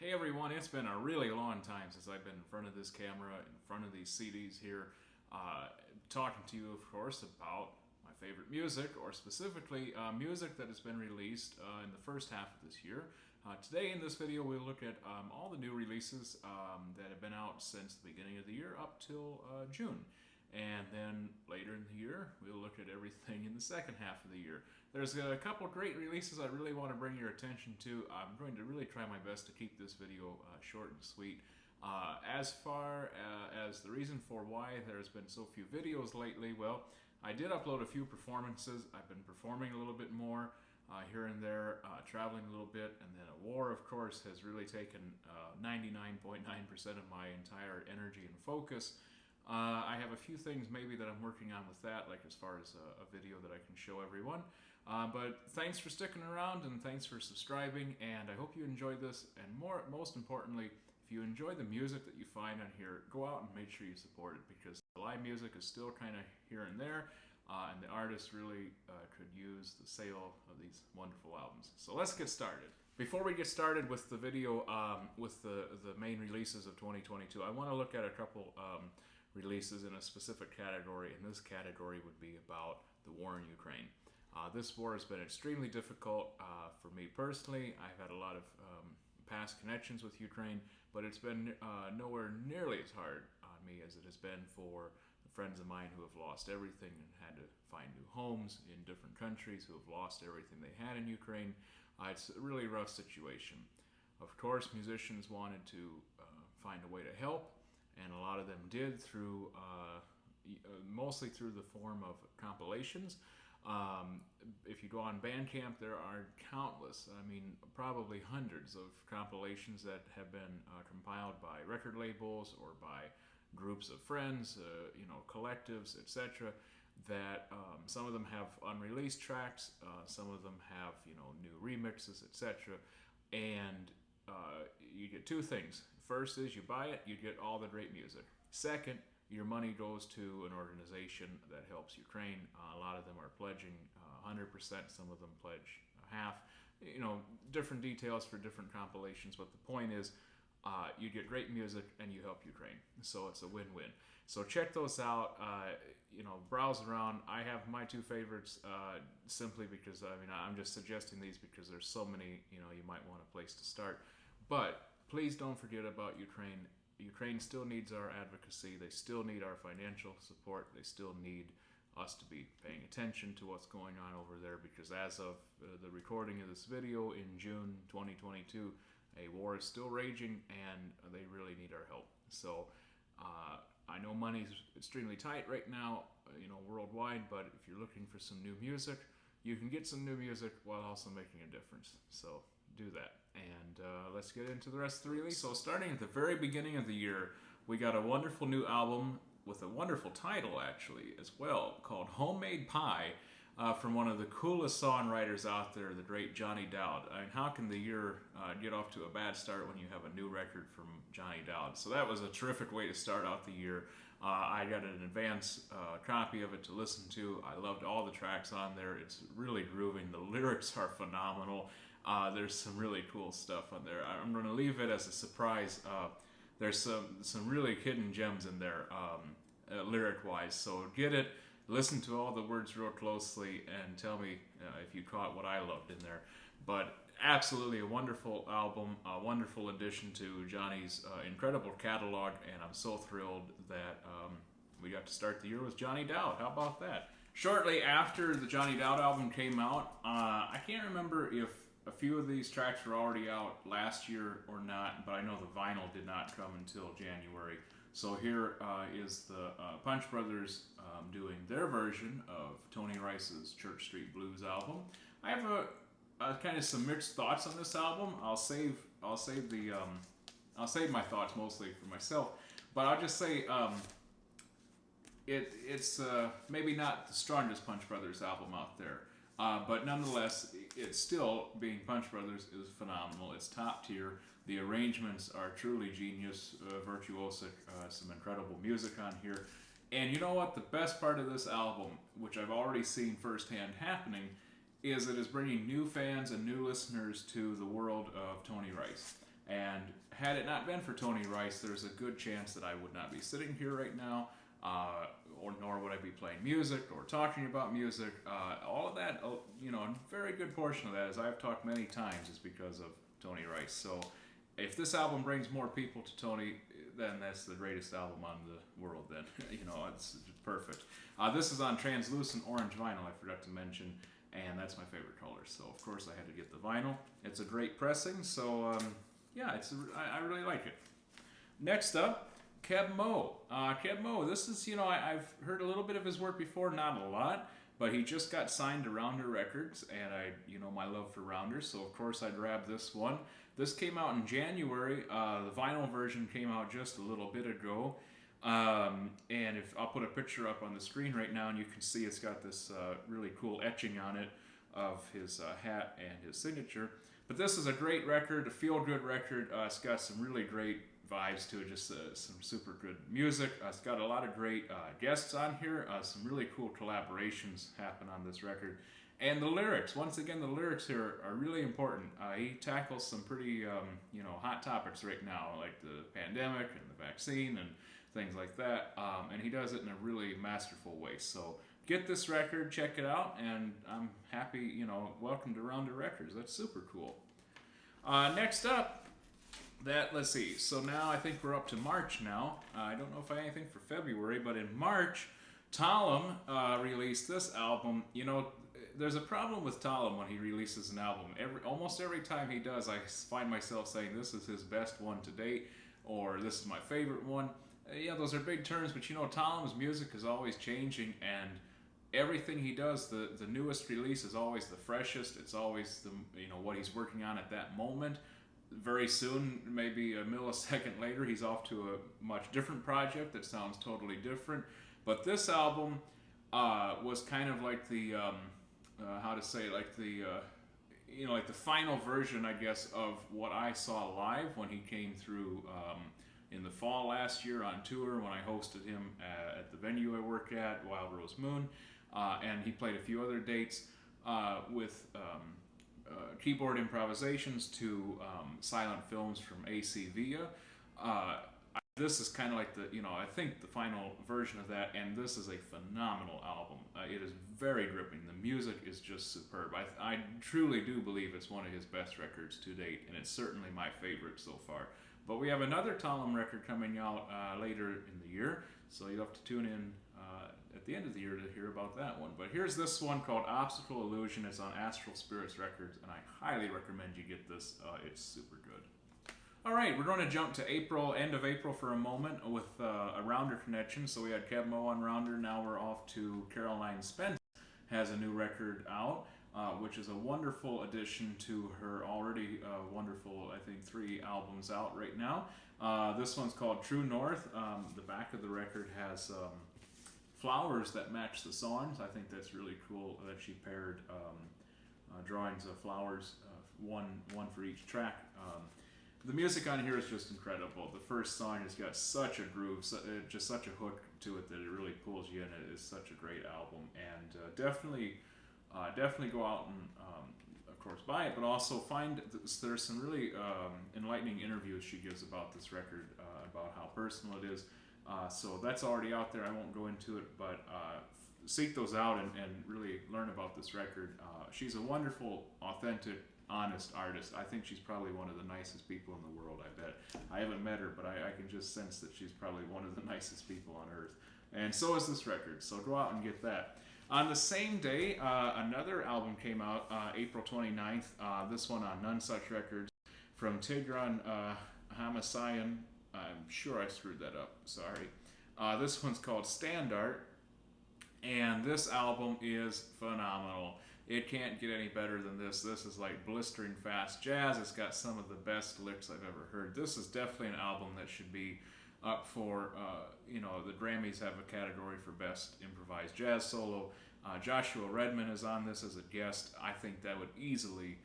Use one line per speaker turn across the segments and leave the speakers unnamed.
Hey everyone, it's been a really long time since I've been in front of this camera, in front of these CDs here, talking to you, of course, about my favorite music, or specifically music that has been released in the first half of this year. Today in this video we'll look at all the new releases that have been out since the beginning of the year up till June. And then later in the year, we'll look at everything in the second half of the year. There's a couple great releases I really want to bring your attention to. I'm going to really try my best to keep this video short and sweet. As far as the reason for why there's been so few videos lately, well, I did upload a few performances. I've been performing a little bit more here and there, traveling a little bit, and then a war, of course, has really taken 99.9% of my entire energy and focus. I have a few things maybe that I'm working on with that, like as far as a video that I can show everyone. But thanks for sticking around and thanks for subscribing, and I hope you enjoyed this. And most importantly, if you enjoy the music that you find on here, go out and make sure you support it, because the live music is still kind of here and there, and the artists really could use the sale of these wonderful albums. So let's get started. Before we get started with the video, with the main releases of 2022, I want to look at a couple releases in a specific category, and this category would be about the war in Ukraine. This war has been extremely difficult for me personally. I've had a lot of past connections with Ukraine, but it's been nowhere nearly as hard on me as it has been for friends of mine who have lost everything and had to find new homes in different countries, who have lost everything they had in Ukraine. It's a really rough situation. Of course, musicians wanted to find a way to help, and a lot of them did through, mostly through the form of compilations. If you go on Bandcamp, there are countless, I mean, probably hundreds of compilations that have been compiled by record labels or by groups of friends, collectives, etc. That some of them have unreleased tracks, some of them have, new remixes, etc. And you get two things. First is you buy it, you get all the great music. Second, your money goes to an organization that helps Ukraine. A lot of them are pledging 100%, some of them pledge half. Different details for different compilations, but the point is you get great music and you help Ukraine. So it's a win-win. So check those out, browse around. I have my two favorites simply because, I'm just suggesting these because there's so many, you might want a place to start. But please don't forget about Ukraine. Ukraine still needs our advocacy. They still need our financial support. They still need us to be paying attention to what's going on over there, because as of the recording of this video in June 2022, a war is still raging and they really need our help. So I know money's extremely tight right now, worldwide, but if you're looking for some new music, you can get some new music while also making a difference. So do that. And let's get into the rest of the release. So starting at the very beginning of the year, we got a wonderful new album with a wonderful title, actually, as well, called Homemade Pie, from one of the coolest songwriters out there, the great Johnny Dowd. I mean, how can the year get off to a bad start when you have a new record from Johnny Dowd? So that was a terrific way to start out the year. I got an advance copy of it to listen to. I loved all the tracks on there. It's really grooving. The lyrics are phenomenal. There's some really cool stuff on there. I'm going to leave it as a surprise. There's some really hidden gems in there, lyric-wise. So get it, listen to all the words real closely, and tell me if you caught what I loved in there. But absolutely a wonderful album, a wonderful addition to Johnny's incredible catalog, and I'm so thrilled that we got to start the year with Johnny Dowd. How about that? Shortly after the Johnny Dowd album came out, I can't remember if a few of these tracks were already out last year or not, but I know the vinyl did not come until January. So here is the Punch Brothers doing their version of Tony Rice's Church Street Blues album. I have a kind of some mixed thoughts on this album. I'll save my thoughts mostly for myself, but I'll just say it's maybe not the strongest Punch Brothers album out there. But nonetheless, it's still, being Punch Brothers, is phenomenal. It's top tier. The arrangements are truly genius, virtuosic, some incredible music on here. And you know what? The best part of this album, which I've already seen firsthand happening, is it is bringing new fans and new listeners to the world of Tony Rice. And had it not been for Tony Rice, there's a good chance that I would not be sitting here right now, or nor would I be playing music or talking about music. All of that, you know, a very good portion of that, as I've talked many times, is because of Tony Rice. So if this album brings more people to Tony, then that's the greatest album on the world. Then you know, it's perfect. This is on translucent orange vinyl, I forgot to mention, and that's my favorite color. So of course I had to get the vinyl. It's a great pressing, so yeah, I really like it. Next up, Keb Mo. Keb Mo, this is, you know, I've heard a little bit of his work before, not a lot, but he just got signed to Rounder Records, and you know my love for Rounders, so of course I grabbed this one. This came out in January. The vinyl version came out just a little bit ago. And if I'll put a picture up on the screen right now, and you can see it's got this really cool etching on it of his hat and his signature. But this is a great record, a feel-good record. It's got some really great vibes to it, just some super good music. It's got a lot of great guests on here. Some really cool collaborations happen on this record. And the lyrics, once again, the lyrics here are really important. He tackles some pretty, you know, hot topics right now, like the pandemic and the vaccine and things like that. And he does it in a really masterful way. So get this record, check it out, and I'm happy, you know, welcome to Rounder Records. That's super cool. Next up, let's see. So now I think we're up to March now. I don't know if I have anything for February, but in March, Thollem released this album. You know, there's a problem with Thollem when he releases an album. Almost every time he does, I find myself saying this is his best one to date, or this is my favorite one. Yeah, those are big terms, but you know, Tollem's music is always changing, and everything he does, the newest release is always the freshest. It's always the, you know, what he's working on at that moment. Very soon, maybe a millisecond later, he's off to a much different project that sounds totally different. But this album was kind of like the you know, like the final version, I guess, of what I saw live when he came through in the fall last year on tour, when I hosted him at the venue I work at, Wild Rose Moon, and he played a few other dates with keyboard improvisations to silent films from AC Villa. This is kind of like the, you know, I think the final version of that, and this is a phenomenal album. It is very gripping. The music is just superb. I truly do believe it's one of his best records to date, and it's certainly my favorite so far. But we have another Thollem record coming out later in the year, so you'll have to tune in at the end of the year to hear about that one. But here's this one called Obstacle Illusion. It's on Astral Spirits Records, and I highly recommend you get this. It's super good. All right, we're going to jump to April, end of April for a moment with a Rounder connection. So we had Keb Mo on Rounder. Now we're off to Caroline Spence has a new record out, which is a wonderful addition to her already wonderful, I think, 3 albums out right now. This one's called True North. The back of the record has flowers that match the songs. I think that's really cool that she paired drawings of flowers, one for each track. The music on here is just incredible. The first song has got such a groove, just such a hook to it that it really pulls you in. It is such a great album, and definitely go out and, of course, buy it, but also there's some really enlightening interviews she gives about this record, about how personal it is. So that's already out there. I won't go into it, but seek those out and really learn about this record. She's a wonderful, authentic, honest artist. I think she's probably one of the nicest people in the world, I bet. I haven't met her, but I can just sense that she's probably one of the nicest people on earth. And so is this record, so go out and get that. On the same day, another album came out, April 29th, this one on None Such Records, from Tigran Hamasyan. I'm sure I screwed that up, sorry. This one's called StandArt, and this album is phenomenal. It can't get any better than this. This is like blistering fast jazz. It's got some of the best licks I've ever heard. This is definitely an album that should be up for, you know, the Grammys have a category for Best Improvised Jazz Solo. Joshua Redman is on this as a guest. I think that would easily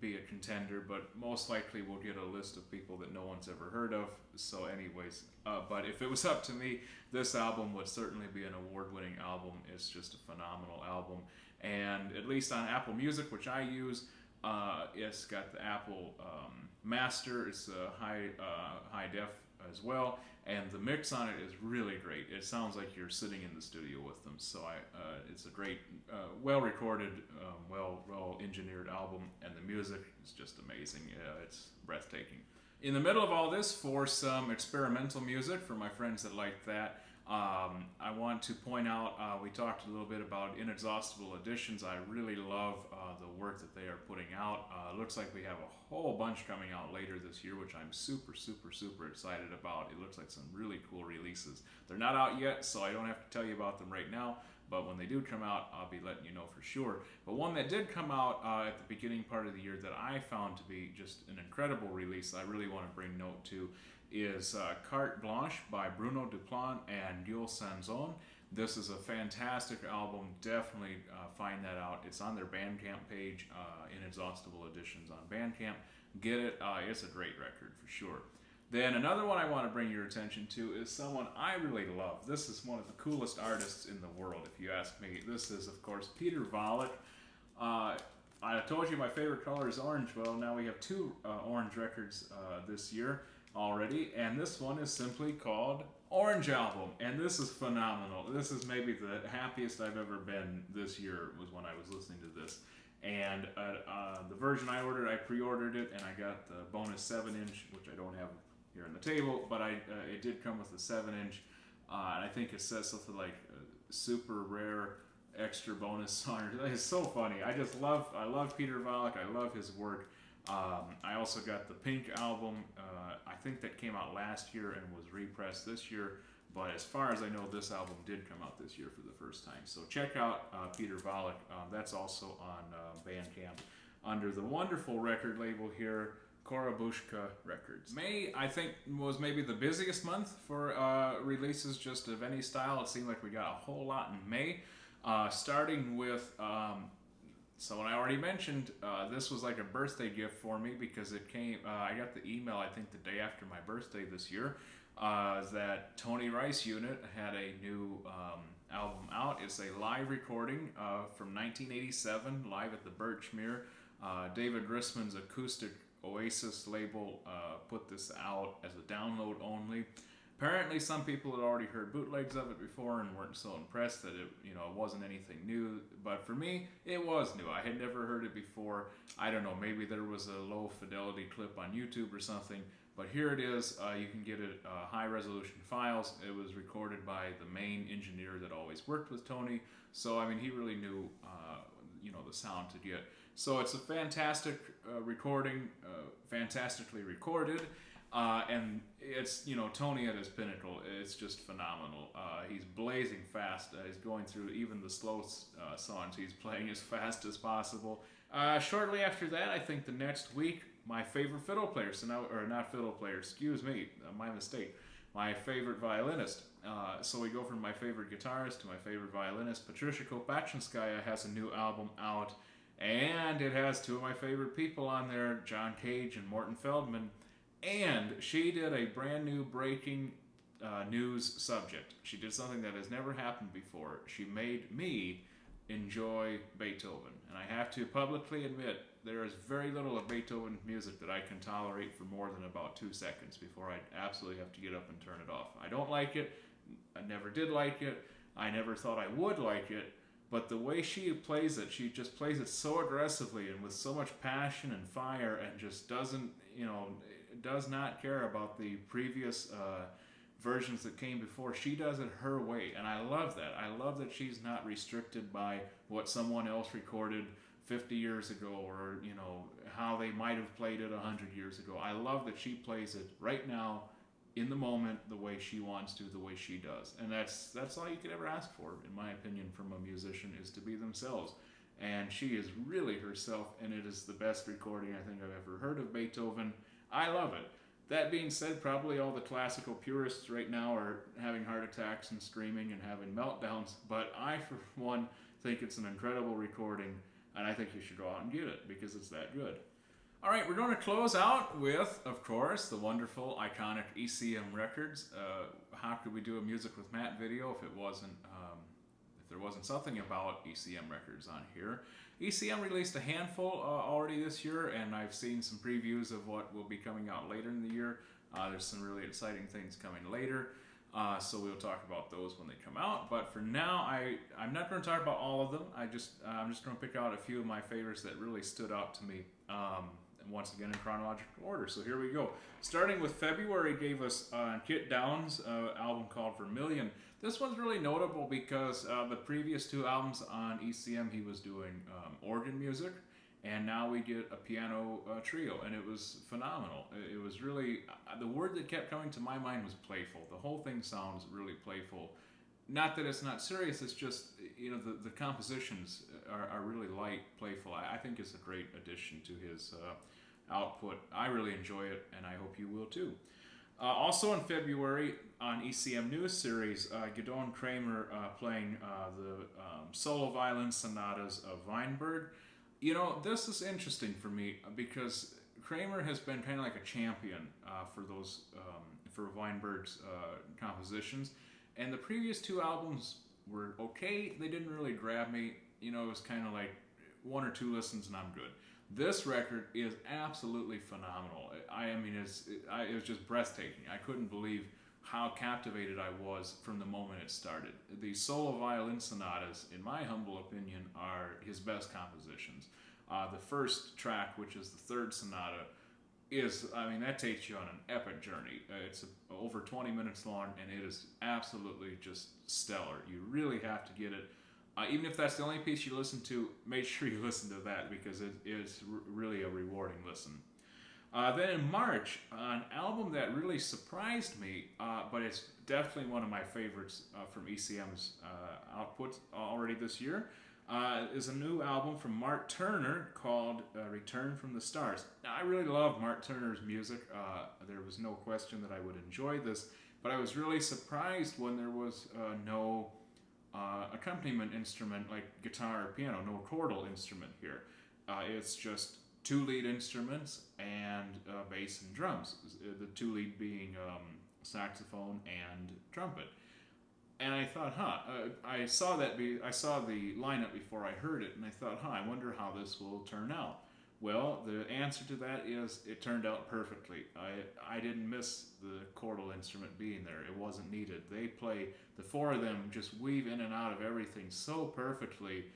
be a contender, but most likely we'll get a list of people that no one's ever heard of. So anyways, but if it was up to me, this album would certainly be an award-winning album. It's just a phenomenal album. And at least on Apple Music, which I use, It's got the Apple Master. It's high def as well, and the mix on it is really great. It sounds like you're sitting in the studio with them. So it's a great, well recorded, well engineered album, and the music is just amazing. It's breathtaking. In the middle of all this, for some experimental music for my friends that like that, I want to point out, we talked a little bit about Inexhaustible Editions. I really love the work that they are putting out. Looks like we have a whole bunch coming out later this year, which I'm super excited about. It looks like some really cool releases. They're not out yet, so I don't have to tell you about them right now, but when they do come out, I'll be letting you know for sure. But one that did come out at the beginning part of the year that I found to be just an incredible release I really want to bring note to is Carte Blanche by Bruno, Deplane, and Sanson. This is a fantastic album. Definitely find that out. It's on their Bandcamp page, Inexhaustible Editions on Bandcamp. Get it. It's a great record for sure. Then another one I want to bring your attention to is someone I really love. This is one of the coolest artists in the world, if you ask me. This is, of course, Petr Válek. I told you my favorite color is orange. Well, now we have two orange records this year already, and this one is simply called Orange Album, and this is phenomenal. This is maybe the happiest I've ever been this year was when I was listening to this. And the version I ordered, I pre-ordered it, and I got the bonus 7-inch, which I don't have here on the table, but it did come with a 7-inch, and I think it says something like super rare extra bonus song. It's so funny. I love Petr Válek. I love his work. I also got the Pink album. I think that came out last year and was repressed this year, but as far as I know, this album did come out this year for the first time. So check out Petr Válek. That's also on Bandcamp under the wonderful record label here, Korabushka Records. May, I think, was maybe the busiest month for releases just of any style. It seemed like we got a whole lot in May, starting with someone I already mentioned. This was like a birthday gift for me because it came, I got the email, I think, the day after my birthday this year, that Tony Rice Unit had a new album out. It's a live recording from 1987, live at the Birchmere. David Grisman's Acoustic Oasis label put this out as a download only. Apparently some people had already heard bootlegs of it before and weren't so impressed that it wasn't anything new, but for me it was new. I had never heard it before. I don't know, maybe there was a low fidelity clip on YouTube or something, but here it is. You can get it high resolution files. It was recorded by the main engineer that always worked with Tony, so I mean he really knew the sound to get. So it's a fantastic recording, fantastically recorded. And it's, Tony at his pinnacle. It's just phenomenal. He's blazing fast. He's going through even the slow songs. He's playing as fast as possible. Shortly after that, I think the next week, my favorite fiddle player, not fiddle player, excuse me, my mistake, my favorite violinist. So we go from my favorite guitarist to my favorite violinist. Patricia Kopatchinskaja has a new album out, and it has two of my favorite people on there, John Cage and Morton Feldman. And she did a brand new breaking news subject. She did something that has never happened before. She made me enjoy Beethoven. And I have to publicly admit, there is very little of Beethoven music that I can tolerate for more than about 2 seconds before I absolutely have to get up and turn it off. I don't like it. I never did like it. I never thought I would like it. But the way she plays it, she just plays it so aggressively and with so much passion and fire, and just doesn't, does not care about the previous versions that came before. She does it her way, and I love that. I love that she's not restricted by what someone else recorded 50 years ago, or how they might have played it 100 years ago. I love that she plays it right now, in the moment, the way she wants to, the way she does. And that's all you could ever ask for, in my opinion, from a musician, is to be themselves. And she is really herself, and it is the best recording I think I've ever heard of Beethoven. I love it. That being said, probably all the classical purists right now are having heart attacks and screaming and having meltdowns, but I, for one, think it's an incredible recording, and I think you should go out and get it because it's that good. All right, we're going to close out with, of course, the wonderful, iconic ECM Records. How could we do a Music with Matt video if there wasn't something about ECM Records on here? ECM released a handful already this year, and I've seen some previews of what will be coming out later in the year. There's some really exciting things coming later, so we'll talk about those when they come out. But for now, I'm not going to talk about all of them. I'm just going to pick out a few of my favorites that really stood out to me. And once again in chronological order. So here we go. Starting with February, gave us Kit Downs' album called Vermilion. This one's really notable because the previous two albums on ECM he was doing organ music, and now we get a piano trio, and it was phenomenal. It was really, the word that kept coming to my mind was playful. The whole thing sounds really playful. Not that it's not serious, it's just, the compositions are really light, playful. I think it's a great addition to his output. I really enjoy it, and I hope you will too. Also in February, on ECM News Series, Gidon Kremer playing the solo violin sonatas of Weinberg. This is interesting for me because Kremer has been kind of like a champion for Weinberg's compositions. And the previous two albums were okay. They didn't really grab me. It was kind of like one or two listens and I'm good. This record is absolutely phenomenal. It was just breathtaking. I couldn't believe how captivated I was from the moment it started. The solo violin sonatas, in my humble opinion, are his best compositions. The first track, which is the third sonata, that takes you on an epic journey. It's over 20 minutes long, and it is absolutely just stellar. You really have to get it. Even if that's the only piece you listen to, make sure you listen to that because it is really a rewarding listen. Then in March, an album that really surprised me, but it's definitely one of my favorites from ECM's output already this year, is a new album from Mark Turner called Return from the Stars. Now, I really love Mark Turner's music. There was no question that I would enjoy this, but I was really surprised when there was no accompaniment instrument like guitar or piano, no chordal instrument here. It's just two lead instruments and bass and drums. The two lead being saxophone and trumpet. And I thought, I saw the lineup before I heard it, and I thought, I wonder how this will turn out. Well, the answer to that is it turned out perfectly. I didn't miss the chordal instrument being there. It wasn't needed. They play, the four of them just weave in and out of everything so perfectly.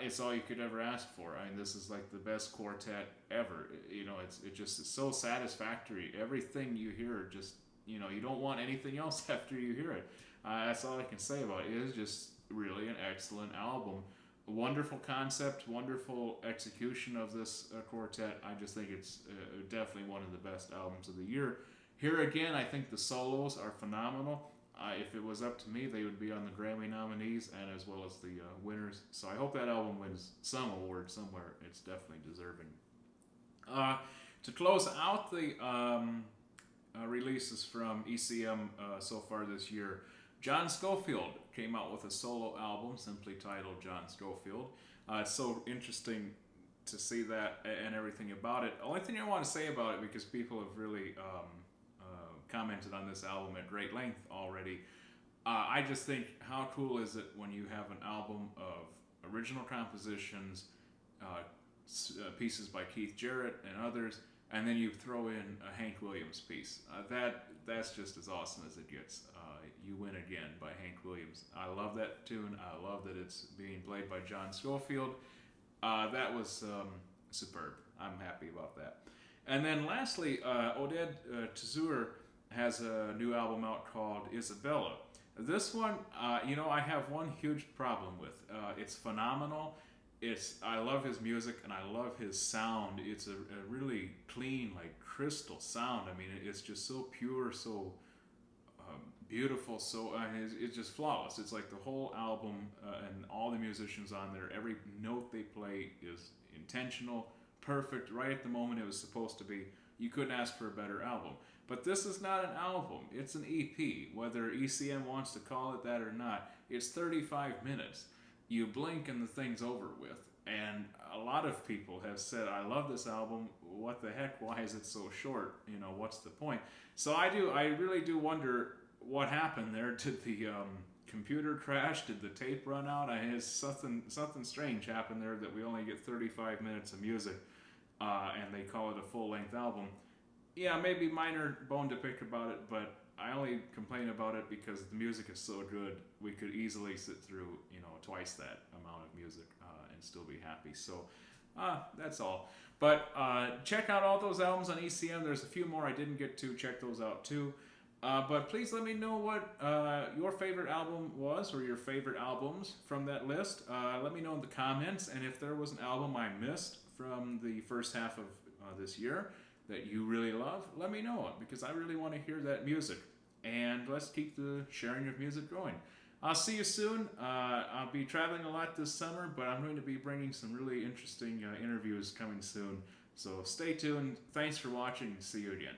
It's all you could ever ask for. This is like the best quartet ever. It just is so satisfactory. Everything you hear just, you don't want anything else after you hear it. That's all I can say about it. It is just really an excellent album. A wonderful concept, wonderful execution of this quartet. I just think it's definitely one of the best albums of the year. Here again, I think the solos are phenomenal. If it was up to me, they would be on the Grammy nominees and as well as the winners. So I hope that album wins some award somewhere. It's definitely deserving. To close out the releases from ECM so far this year, John Scofield came out with a solo album simply titled John Scofield. It's so interesting to see that and everything about it. The only thing I want to say about it, because people have really commented on this album at great length already, I just think how cool is it when you have an album of original compositions, pieces by Keith Jarrett and others, and then you throw in a Hank Williams piece. That's just as awesome as it gets. You Win Again by Hank Williams. I love that tune. I love that it's being played by John Scofield. That was superb. I'm happy about that. And then lastly, Oded Tzur has a new album out called Isabella. This one, I have one huge problem with. It's phenomenal. I love his music and I love his sound. It's a really clean, like crystal sound. It's just so pure, so beautiful, so it's just flawless. It's like the whole album and all the musicians on there, every note they play is intentional, perfect, right at the moment it was supposed to be. You couldn't ask for a better album. But this is not an album, it's an EP. Whether ECM wants to call it that or not, it's 35 minutes. You blink and the thing's over with. And a lot of people have said, I love this album, what the heck, why is it so short? What's the point? So I really do wonder what happened there to the computer crash? Did the tape run out? I had something strange happened there that we only get 35 minutes of music, and they call it a full-length album. Yeah, maybe minor bone to pick about it, but I only complain about it because the music is so good. We could easily sit through, twice that amount of music and still be happy. So that's all. But check out all those albums on ECM. There's a few more I didn't get to. Check those out too. But please let me know what your favorite album was, or your favorite albums from that list. Let me know in the comments, and if there was an album I missed from the first half of this year that you really love, let me know it, because I really want to hear that music. And let's keep the sharing of music going. I'll see you soon. I'll be traveling a lot this summer, but I'm going to be bringing some really interesting interviews coming soon. So stay tuned. Thanks for watching. See you again.